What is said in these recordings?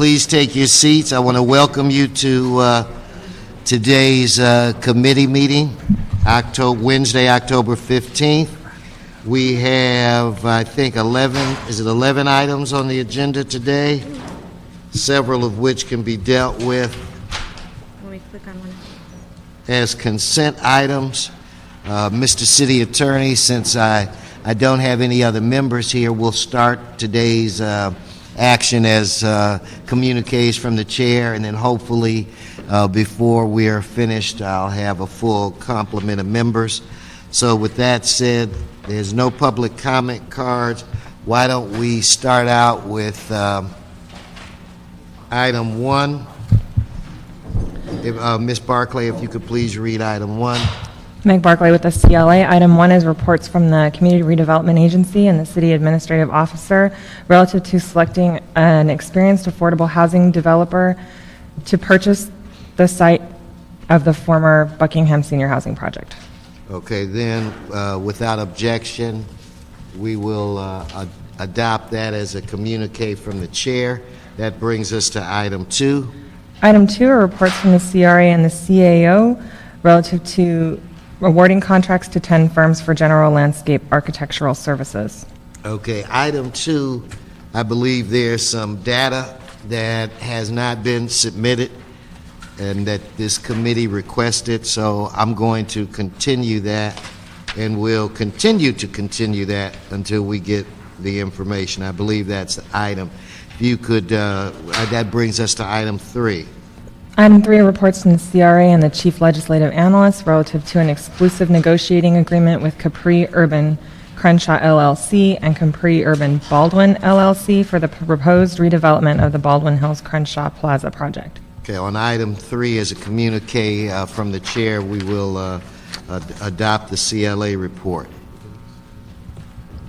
Please take your seats. I want to welcome you to today's committee meeting, Wednesday, October 15th. We have, I think, 11 items on the agenda today, several of which can be dealt with as consent items. Mr. City Attorney, since I don't have any other members here, we'll start today's action as communiques from the chair, and then hopefully before we are finished, I'll have a full complement of members. So with that said, there's no public comment cards. Why don't we start out with item 1. Ms. Barclay, if you could please read item 1. Meg Barclay with the CLA. Item 1 is reports from the Community Redevelopment Agency and the City Administrative Officer relative to selecting an experienced affordable housing developer to purchase the site of the former Buckingham Senior Housing Project. Okay, then without objection, we will adopt that as a communique from the chair. That brings us to item 2. Item 2 are reports from the CRA and the CAO relative to awarding contracts to 10 firms for general landscape architectural services. Okay, item 2, I believe there's some data that has not been submitted and that this committee requested, so I'm going to continue that, and we'll continue to continue that until we get the information. I believe that's the item. If you could, that brings us to item 3. Item 3 are reports from the CRA and the Chief Legislative Analyst relative to an exclusive negotiating agreement with Capri Urban Crenshaw LLC and Capri Urban Baldwin LLC for the proposed redevelopment of the Baldwin Hills Crenshaw Plaza project. Okay, on item 3, as a communique from the chair, we will adopt the CLA report.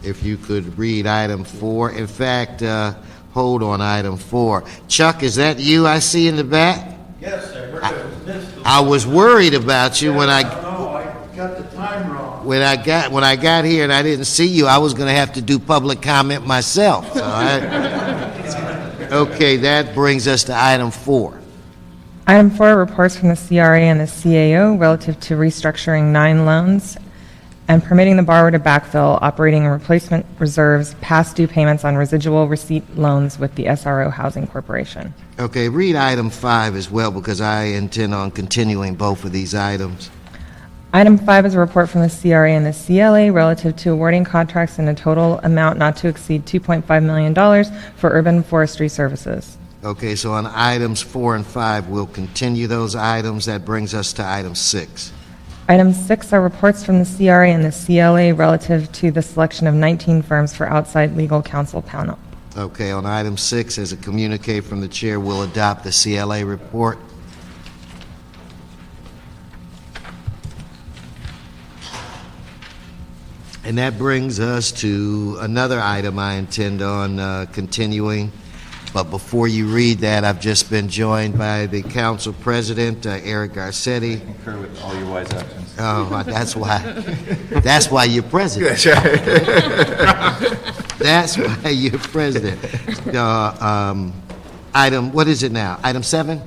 If you could read item 4. In fact, hold on item 4. Chuck, is that you I see in the back? Yes, sir. I was worried about you when I got the time wrong. when I got here and I didn't see you. I was going to have to do public comment myself. So okay, that brings us to item 4. Item 4 are reports from the CRA and the CAO relative to restructuring 9 loans and permitting the borrower to backfill operating and replacement reserves past due payments on residual receipt loans with the SRO Housing Corporation. Okay, read item 5 as well, because I intend on continuing both of these items. Item 5 is a report from the CRA and the CLA relative to awarding contracts in a total amount not to exceed $2.5 million for urban forestry services. Okay, so on items 4 and 5, we'll continue those items. That brings us to item 6. Item 6 are reports from the CRA and the CLA relative to the selection of 19 firms for outside legal counsel panel. Okay, on item 6, as a communique from the chair, we'll adopt the CLA report. And that brings us to another item I intend on continuing. But before you read that, I've just been joined by the council president, Eric Garcetti. I concur with all your wise actions. Oh, that's why you're president. That's why you're president. Item, what is it now? Item 7?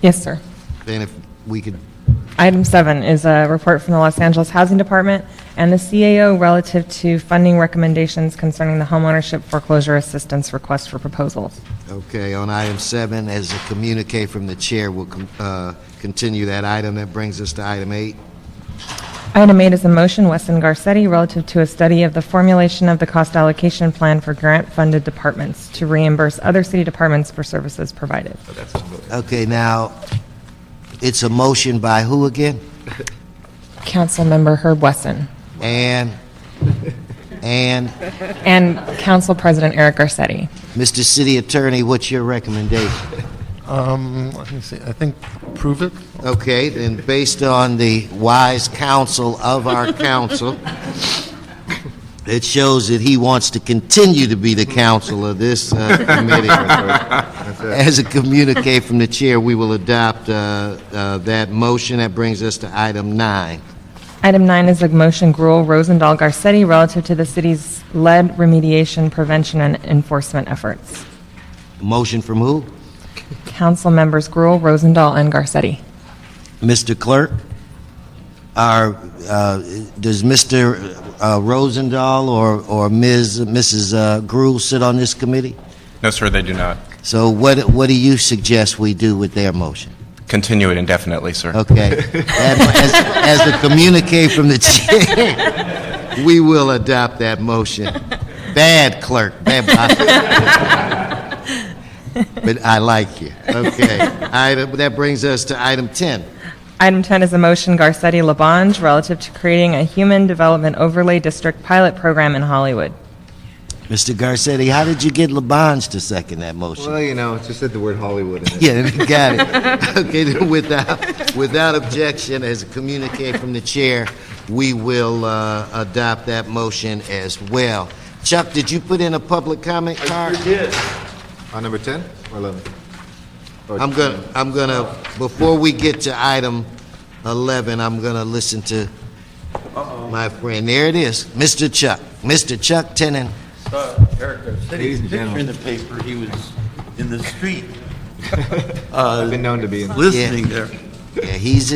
Yes, sir. Then if we could. Item 7 is a report from the Los Angeles Housing Department and the CAO relative to funding recommendations concerning the homeownership foreclosure assistance request for proposals. Okay, on item 7, as a communique from the chair, we'll continue that item. That brings us to item 8. Item 8 is a motion, Weston Garcetti, relative to a study of the formulation of the cost allocation plan for grant-funded departments to reimburse other city departments for services provided. Okay, now, it's a motion by who again? Council Member Herb Wesson. And Council President Eric Garcetti. Mr. City Attorney, what's your recommendation? Let me see. I think prove it. Okay, then based on the wise counsel of our council, it shows that he wants to continue to be the counsel of this committee. As a communique from the chair, we will adopt that motion. That brings us to item 9. Item 9 is a motion, Gruel, Rosendahl, Garcetti, relative to the city's lead remediation, prevention, and enforcement efforts. Motion from who? Council members Gruhl, Rosendahl, and Garcetti. Mr. Clerk, does Mr. Rosendahl or Mrs. Gruhl sit on this committee? No, sir, they do not. So what do you suggest we do with their motion? Continue it indefinitely, sir. Okay. As a communique from the chair, we will adopt that motion. Bad clerk. Bad but I like you. Okay. That brings us to item 10. Item 10 is a motion Garcetti-Labange relative to creating a Human Development Overlay District pilot program in Hollywood. Mr. Garcetti, how did you get Labange to second that motion? Well, you know, it just said the word Hollywood in it. Yeah, got it. Okay, then without objection, as a communique from the chair, we will adopt that motion as well. Chuck, did you put in a public comment card? I did. On number 10 or 11? I'm gonna, before we get to item 11, I'm gonna listen to my friend. There it is, Mr. Chuck. Mr. Chuck Tenen. Eric, I said Ladies his and picture gentlemen. in the paper, he was in the street, I've been known to be in. listening there. Yeah, he's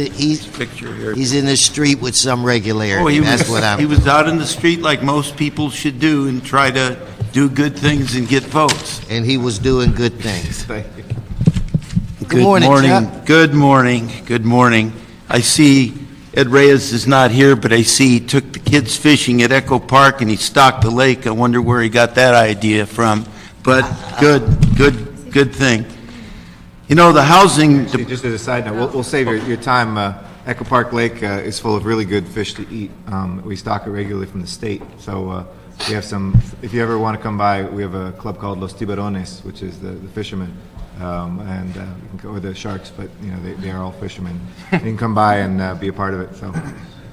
Picture here. in the street with some regularity. Oh, That's what I'm. he was out in the street like most people should do and try to do good things and get votes. And he was doing good things. Thank you. Good morning, Chuck. Good morning. Good morning. I see Ed Reyes is not here, but I see he took the kids fishing at Echo Park and he stocked the lake. I wonder where he got that idea from. But good thing. You know, the housing... Actually, just as a side note, we'll save your time. Echo Park Lake is full of really good fish to eat. We stock it regularly from the state. So we have some, if you ever want to come by, we have a club called Los Tiburones, which is the fishermen. And you can go, or the sharks, but you know they are all fishermen. You can come by and be a part of it. So,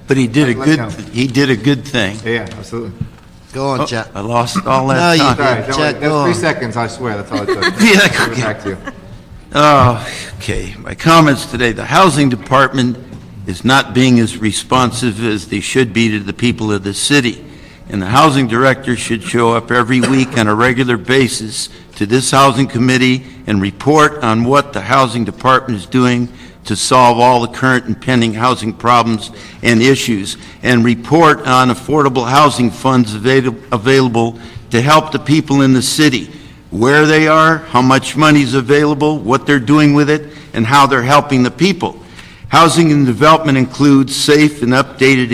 But he did Let's go. he did a good thing. yeah, absolutely. Go on, Chuck. I lost all No, that you time. Sorry, don't worry. Chuck, That's go 3 on. seconds. I swear, that's all it took. Yeah, Give it back to you. Oh, okay. My comments today, the housing department is not being as responsive as they should be to the people of the city. And the housing director should show up every week on a regular basis to this housing committee and report on what the housing department is doing to solve all the current and pending housing problems and issues, and report on affordable housing funds available to help the people in the city, where they are, how much money is available, what they're doing with it, and how they're helping the people. Housing and development includes safe and updated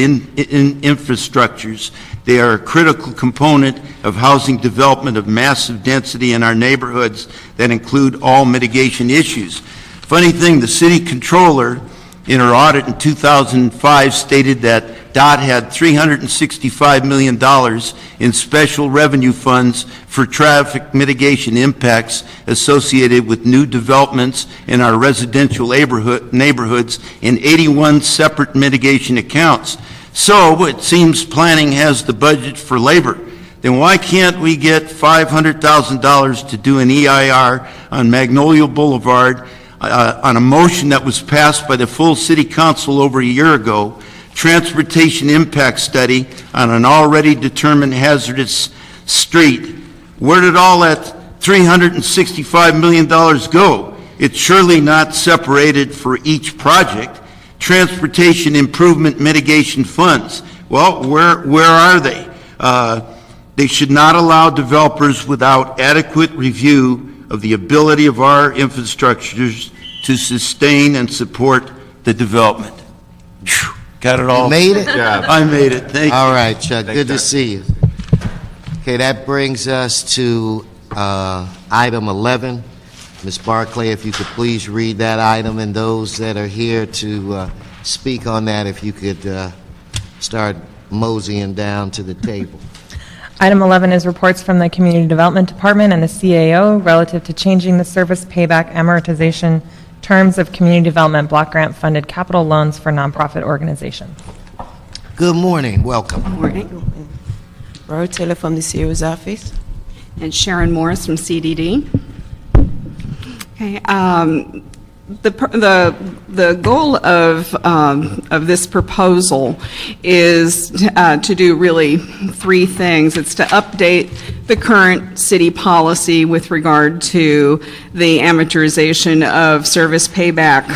infrastructures. They are a critical component of housing development of massive density in our neighborhoods that include all mitigation issues. Funny thing, the city controller in her audit in 2005 stated that DOT had $365 million in special revenue funds for traffic mitigation impacts associated with new developments in our residential neighborhoods in 81 separate mitigation accounts. So it seems planning has the budget for labor. Then why can't we get $500,000 to do an EIR on Magnolia Boulevard on a motion that was passed by the full city council over a year ago, transportation impact study on an already determined hazardous street? Where did all that $365 million go? It's surely not separated for each project. Transportation improvement mitigation funds. Well, where are they? They should not allow developers without adequate review of the ability of our infrastructures to sustain and support the development. Whew, got it all. You made it? I made it. Thank you. All right, Chuck, good to Chuck. see you. Okay, that brings us to item 11. Ms. Barclay, if you could please read that item, and those that are here to speak on that, if you could start moseying down to the table. Item 11 is reports from the Community Development Department and the CAO relative to changing the service payback amortization terms of community development block grant funded capital loans for nonprofit organizations. Good morning, welcome. Morning. Laura Taylor from the CEO's office. And Sharon Morris from CDD. Okay, The goal of this proposal is to do really three things. It's to update the current city policy with regard to the amortization of service payback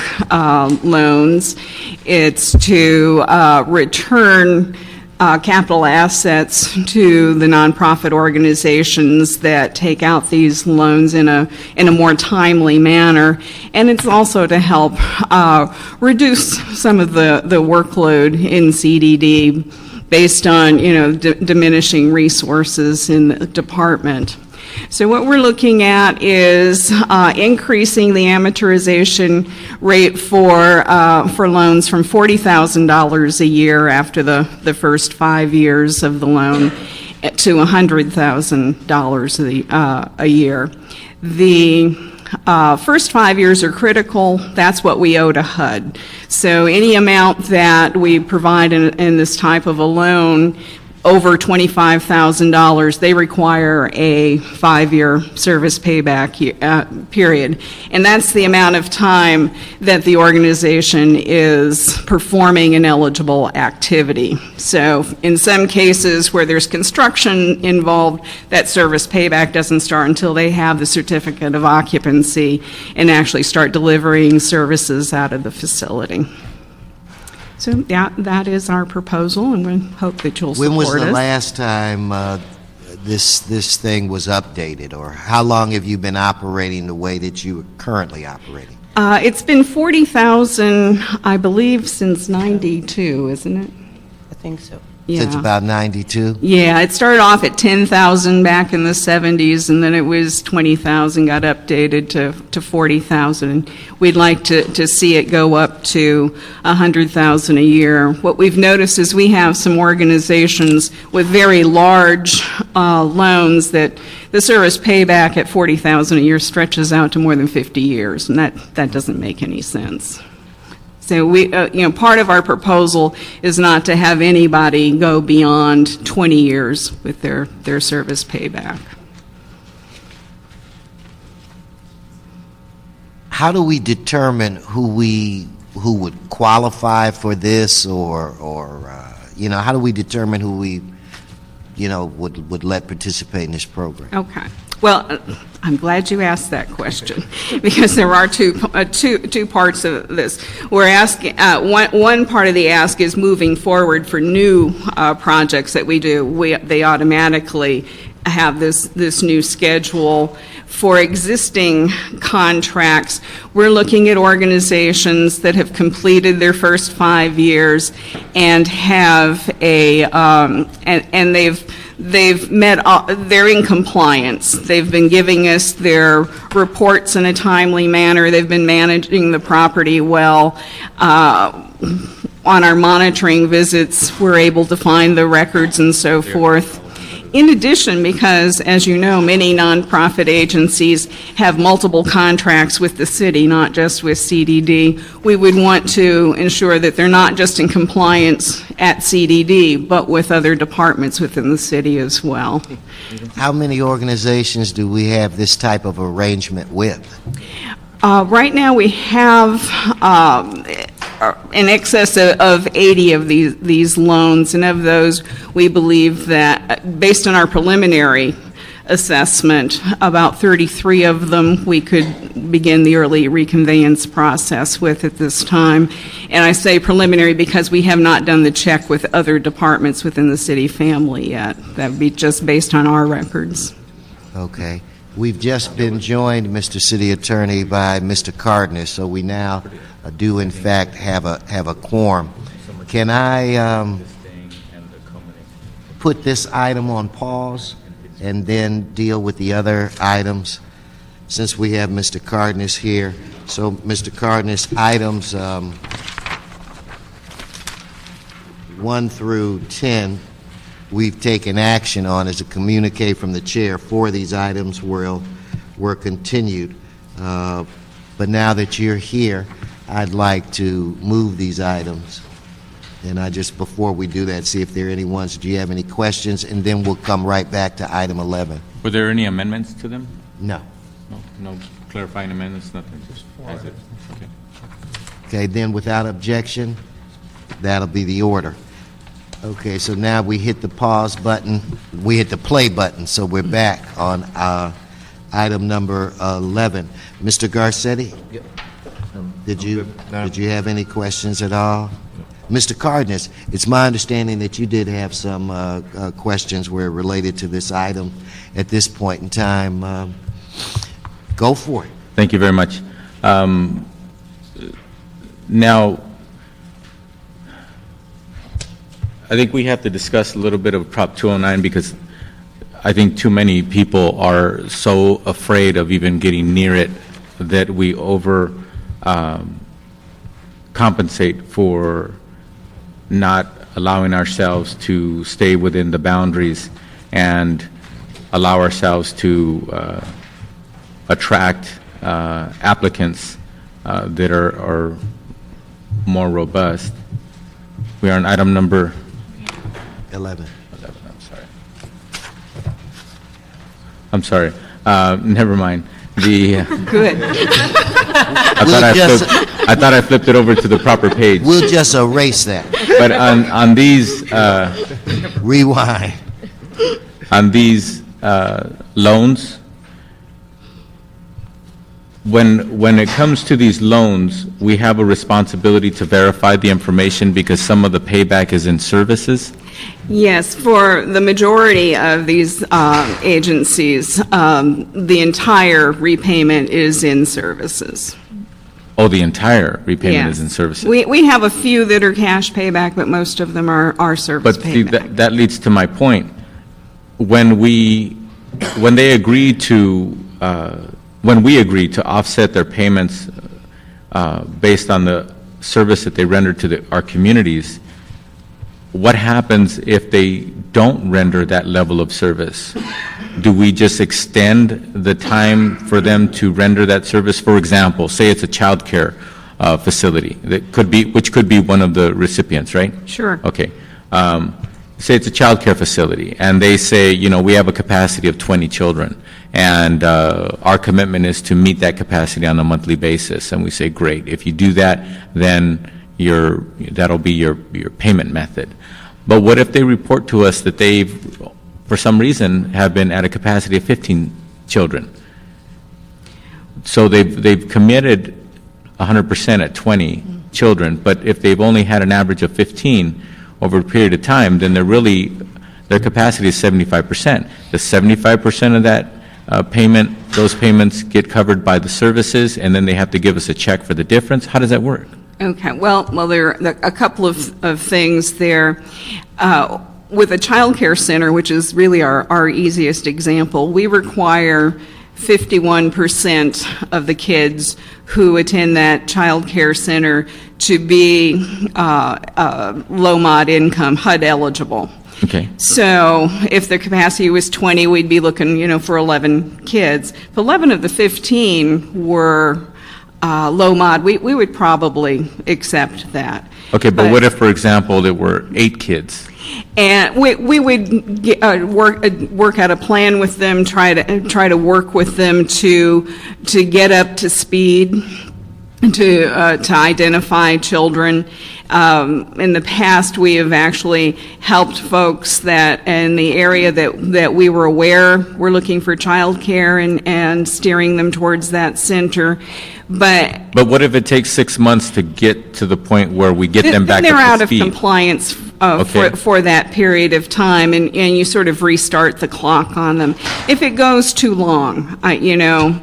loans. It's to return capital assets to the nonprofit organizations that take out these loans in a more timely manner, and it's also to help reduce some of the workload in CDD based on diminishing resources in the department. So what we're looking at is increasing the amortization rate for loans from $40,000 a year after the first 5 years of the loan to $100,000 a year. The first 5 years are critical. That's what we owe to HUD. So any amount that we provide in this type of a loan over $25,000, they require a 5-year service payback period. And that's the amount of time that the organization is performing an eligible activity. So in some cases where there's construction involved, that service payback doesn't start until they have the certificate of occupancy and actually start delivering services out of the facility. So that is our proposal, and we hope that you'll support us. When was the last time this thing was updated, or how long have you been operating the way that you are currently operating? It's been 40,000, I believe, since '92, isn't it? I think so. Since about 92? Yeah, it started off at 10,000 back in the 70s, and then it was 20,000, got updated to 40,000. We'd like to see it go up to 100,000 a year. What we've noticed is we have some organizations with very large loans that the service payback at 40,000 a year stretches out to more than 50 years, and that doesn't make any sense. So we, part of our proposal is not to have anybody go beyond 20 years with their service payback. How do we determine who would qualify for this, or how do we determine who we, would let participate in this program? Okay. Well, I'm glad you asked that question because there are two parts of this. We're asking one part of the ask is moving forward for new projects that we do. They automatically have this new schedule. For existing contracts, we're looking at organizations that have completed their first 5 years and have and they've met, they're in compliance. They've been giving us their reports in a timely manner. They've been managing the property well. On our monitoring visits, we're able to find the records and so forth. In addition, because, as you know, many nonprofit agencies have multiple contracts with the city, not just with CDD, we would want to ensure that they're not just in compliance at CDD, but with other departments within the city as well. How many organizations do we have this type of arrangement with? Right now we have in excess of 80 of these loans, and of those we believe that, based on our preliminary assessment, about 33 of them we could begin the early reconveyance process with at this time. And I say preliminary because we have not done the check with other departments within the city family yet. That would be just based on our records. Okay. We've just been joined, Mr. City Attorney, by Mr. Cardenas, so we now do in fact have a quorum. Can I put this item on pause and then deal with the other items, since we have Mr. Cardenas here? So, Mr. Cardenas, items 1 through 10 we've taken action on as a communique from the chair. 4 of these items were continued. But now that you're here, I'd like to move these items. And before we do that, see if there are any ones. Do you have any questions? And then we'll come right back to item 11. Were there any amendments to them? No. No clarifying amendments, nothing, just as it. Okay. Okay, then without objection, that'll be the order. Okay, so now we hit the pause button, we hit the play button, so we're back on item number 11. Mr. Garcetti? Did you have any questions at all? Mr. Cardenas, it's my understanding that you did have some questions were related to this item at this point in time. Go for it. Thank you very much. Now, I think we have to discuss a little bit of Prop 209 because I think too many people are so afraid of even getting near it that we compensate for not allowing ourselves to stay within the boundaries and allow ourselves to attract applicants that are more robust. We are on item number 11. I'm sorry. Never mind. Good. I thought I flipped it over to the proper page. We'll just erase that. But on these Rewind. on these loans, when it comes to these loans, we have a responsibility to verify the information because some of the payback is in services. Yes, for the majority of these agencies, the entire repayment is in services. Oh, the entire repayment Yes. is in services. We have a few that are cash payback, but most of them are service But see, payback. that leads to my point. When we agreed to offset their payments based on the service that they render to our communities, what happens if they don't render that level of service? Do we just extend the time for them to render that service? For example, say it's a child care facility which could be one of the recipients, right? Sure. Okay. Say it's a child care facility, and they say, we have a capacity of 20 children, and our commitment is to meet that capacity on a monthly basis. And we say, great. If you do that, then that'll be your payment method. But what if they report to us that for some reason, have been at a capacity of 15 children? So they've committed 100% at 20 children, but if they've only had an average of 15 over a period of time, then their capacity is 75%. Does 75% of that those payments get covered by the services, and then they have to give us a check for the difference? How does that work? Okay, well, there are a couple of things there. With a child care center, which is really our easiest example, we require 51% of the kids who attend that child care center to be low-mod income, HUD eligible. Okay. So if the capacity was 20, we'd be looking, for 11 kids. If 11 of the 15 were low mod, we would probably accept that. Okay, but what if, for example, there were 8 kids? And we would work out a plan with them, try to work with them to get up to speed, to identify children. In the past, we have actually helped folks that in the area that we were aware were looking for child care and steering them towards that center. But what if it takes 6 months to get to the point where we get them back they're up out to of speed? compliance Okay. for that period of time, and you sort of restart the clock on them. If it goes too long, So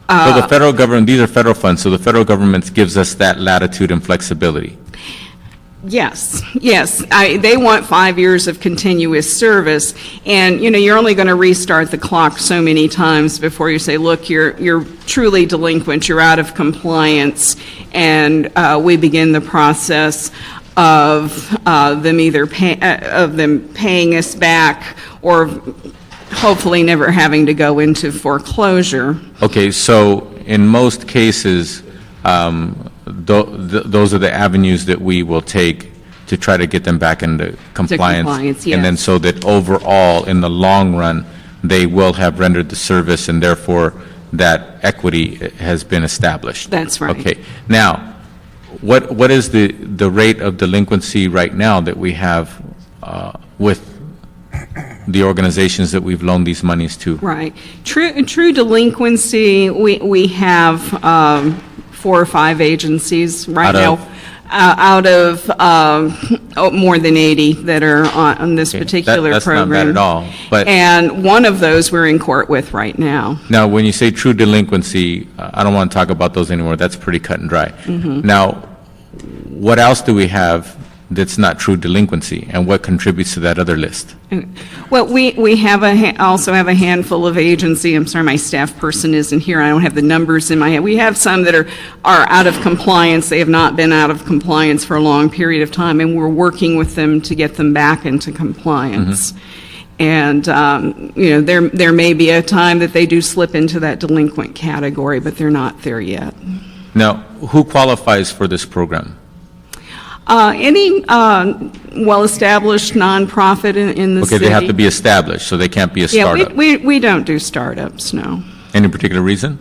the federal government, these are federal funds, so the federal government gives us that latitude and flexibility. Yes. They want 5 years of continuous service, and you're only going to restart the clock so many times before you say, look, you're truly delinquent, you're out of compliance, and we begin the process of them paying us back, or hopefully never having to go into foreclosure. Okay, so in most cases, those are the avenues that we will take to try to get them back into compliance. And then yes. so that overall, in the long run, they will have rendered the service, and therefore that equity has been established. That's right. Okay. Now, what is the rate of delinquency right now that we have with the organizations that we've loaned these monies to? Right. True delinquency, we have 4 or 5 agencies right Out now. Out of more than 80 that are on this particular that's program. not bad at all, but- And one of those we're in court with right now. Now, when you say true delinquency, I don't want to talk about those anymore. That's pretty cut and dry. Mm-hmm. Now, what else do we have that's not true delinquency, and what contributes to that other list? Well, we have also have a handful of agency. I'm sorry, my staff person isn't here. I don't have the numbers in my head. We have some that are out of compliance. They have not been out of compliance for a long period of time, and we're working with them to get them back into compliance. And there may be a time that they do slip into that delinquent category, but they're not there yet. Now, who qualifies for this program? Any well-established nonprofit in the Okay, city. they have to be established, so they can't be a Yeah, startup. we don't do startups, no. Any particular reason?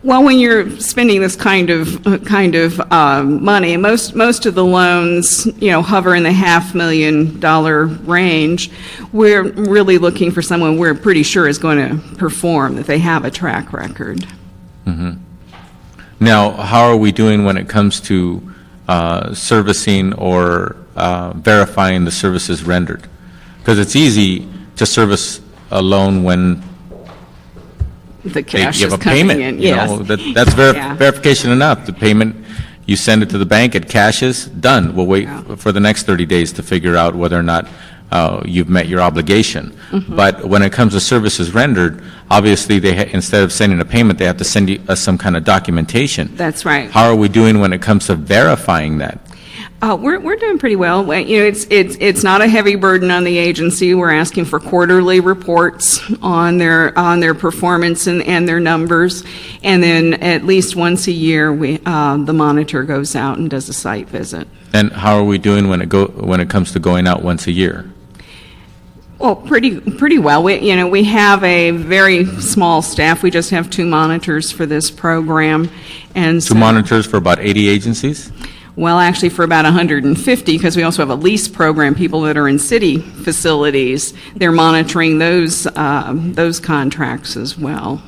Well, when you're spending this kind of money, and most of the loans, hover in the $500,000 range, we're really looking for someone we're pretty sure is going to perform, that they have a track record. Now, how are we doing when it comes to servicing or verifying the services rendered? Because it's easy to service a loan when The they cash give is a coming payment. in, You yes. know, that's Yeah. verification enough. The payment, you send it to the bank, it cashes, done. We'll wait for the next 30 days to figure out whether or not you've met your obligation. Mm-hmm. But when it comes to services rendered, obviously, instead of sending a payment, they have to send us some kind of documentation. That's right. How are we doing when it comes to verifying that? We're doing pretty well. It's not a heavy burden on the agency. We're asking for quarterly reports on their performance and their numbers, and then at least once a year, the monitor goes out and does a site visit. And how are we doing when it comes to going out once a year? Well, pretty well. We have a very small staff. We just have 2 monitors for this program, and Two monitors for about 80 agencies? Well, actually, for about 150, because we also have a lease program, people that are in city facilities, they're monitoring those contracts as well.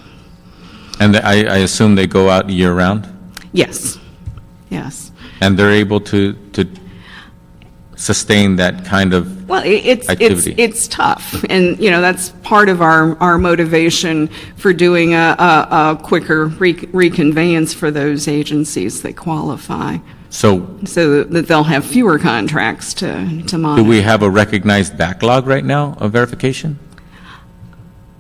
And I assume they go out year-round? Yes. And they're able to sustain that kind of Well, activity? it's tough, and that's part of our motivation for doing a quicker reconveyance for those agencies that qualify, So that they'll have fewer contracts to monitor. do we have a recognized backlog right now of verification?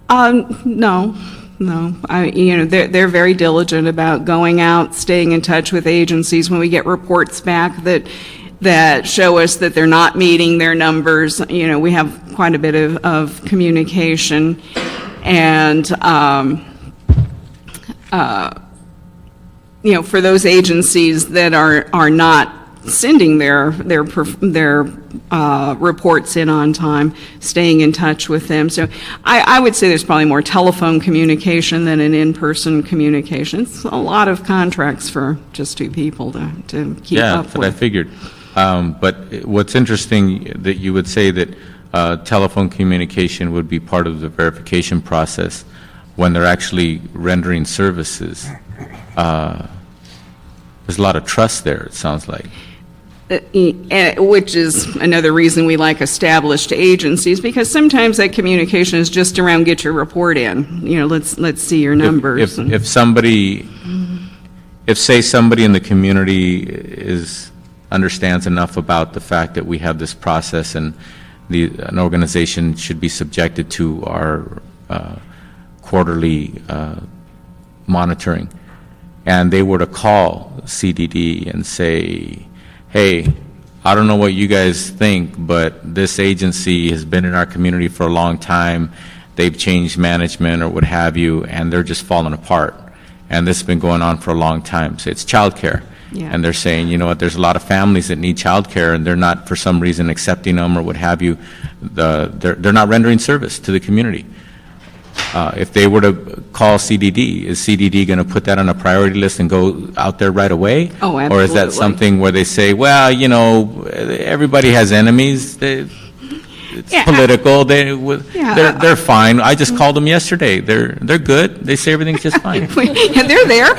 No. They're very diligent about going out, staying in touch with agencies when we get reports back that show us that they're not meeting their numbers. We have quite a bit of communication, and for those agencies that are not sending their reports in on time, staying in touch with them. So I would say there's probably more telephone communication than an in-person communication. It's a lot of contracts for just 2 people to keep Yeah, up that's what I with. figured. But what's interesting that you would say that telephone communication would be part of the verification process when they're actually rendering services. There's a lot of trust there, it sounds like. Which is another reason we like established agencies, because sometimes that communication is just around get your report in. Let's see your numbers. If somebody in the community understands enough about the fact that we have this process and an organization should be subjected to our quarterly monitoring, and they were to call CDD and say, hey, I don't know what you guys think, but this agency has been in our community for a long time, they've changed management or what have you, and they're just falling apart. And this has been going on for a long time. So it's childcare. Yeah. And they're saying, you know what, there's a lot of families that need childcare, and they're not, for some reason, accepting them or what have you. They're not rendering service to the community. If they were to call CDD, is CDD going to put that on a priority list and go out there right away? Oh, Or is that absolutely. something where they say, well, you know, everybody has enemies, it's Yeah, political, Yeah, they're fine. I just called them yesterday. They're good. They say everything's just fine. and they're there.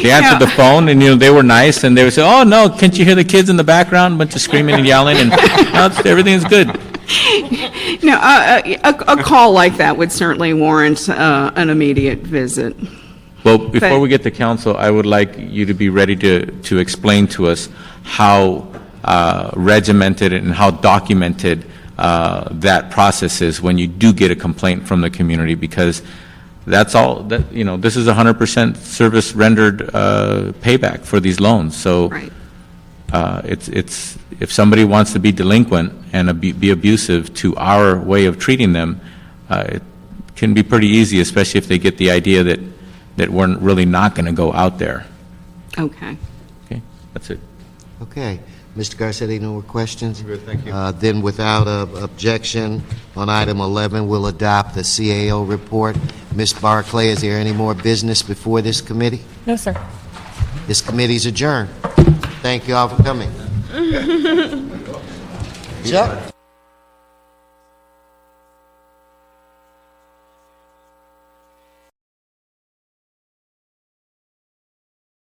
They answered the phone, and, you know, they were nice, and they would say, oh, no, can't you hear the kids in the background, a bunch of screaming and yelling, and no, everything's good. No, a call like that would certainly warrant an immediate visit. Well, before But- we get to council, I would like you to be ready to explain to us how regimented and how documented that process is when you do get a complaint from the community, because that's all, that, you know, this is 100% service rendered payback for these loans. So Right. it's if somebody wants to be delinquent and be abusive to our way of treating them, it can be pretty easy, especially if they get the idea that we're really not going to go out there. Okay. Okay, that's it. Okay. Mr. Garcetti, no more questions? Good, thank you. Then without objection, on item 11, we'll adopt the CAO report. Ms. Barclay, is there any more business before this committee? No, sir. This committee's adjourned. Thank you all for coming. Chuck?